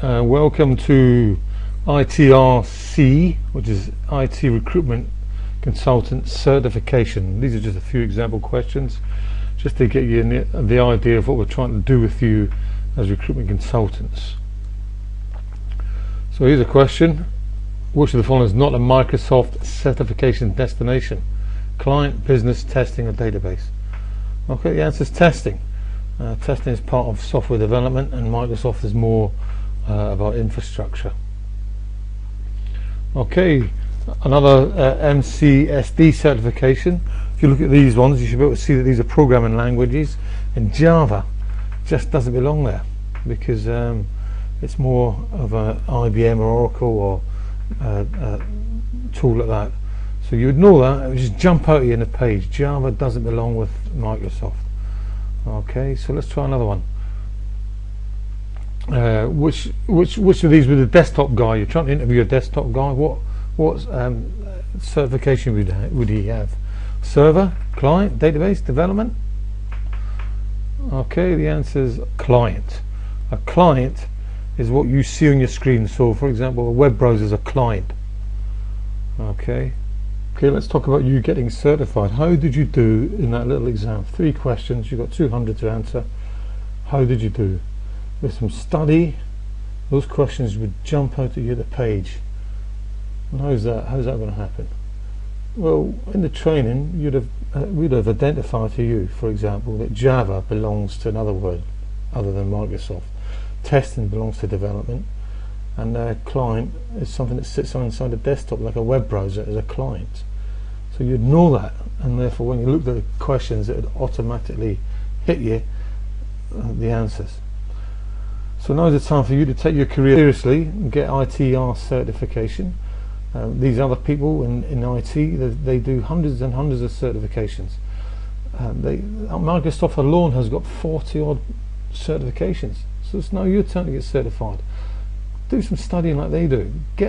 Welcome to ITRC, which is IT Recruitment Consultant Certification. These are just a few example questions just to get you the idea of what we're trying to do with you as recruitment consultants. So here's a question: which of the following is not a Microsoft certification destination? Client, business, testing, or database? Okay, the answer is testing. Testing is part of software development, and Microsoft is more about infrastructure. Okay, another MCSD certification. If you look at these ones, you should be able to see that these are programming languages, and Java just doesn't belong there because it's more of an IBM or Oracle or tool like that. So you would know that. It would just jump out of you in the page. Java doesn't belong with Microsoft. Okay, so let's try another one. Which of these was a desktop guy? You're trying to interview a desktop guy. What certification would he have? Server, client, database, development? Okay, the answer is client. A client is what you see on your screen. So, for example, a web browser is a client. Okay, let's talk about you getting certified. How did you do in that little exam? 3 questions. You've got 200 to answer. How did you do? With some study, those questions would jump out at you at the page. And how's that going to happen? Well, in the training, we'd have identified to you, for example, that Java belongs to another word other than Microsoft. Testing belongs to development, and client is something that sits inside a desktop, like a web browser, as a client. So you'd know that, and therefore, when you looked at the questions, it would automatically hit you the answers. So now's the time for you to take your career seriously and get ITR certification. These other people in IT, they do hundreds and hundreds of certifications. Microsoft alone has got 40 odd certifications. So it's now your turn to get certified. Do some studying like they do. Get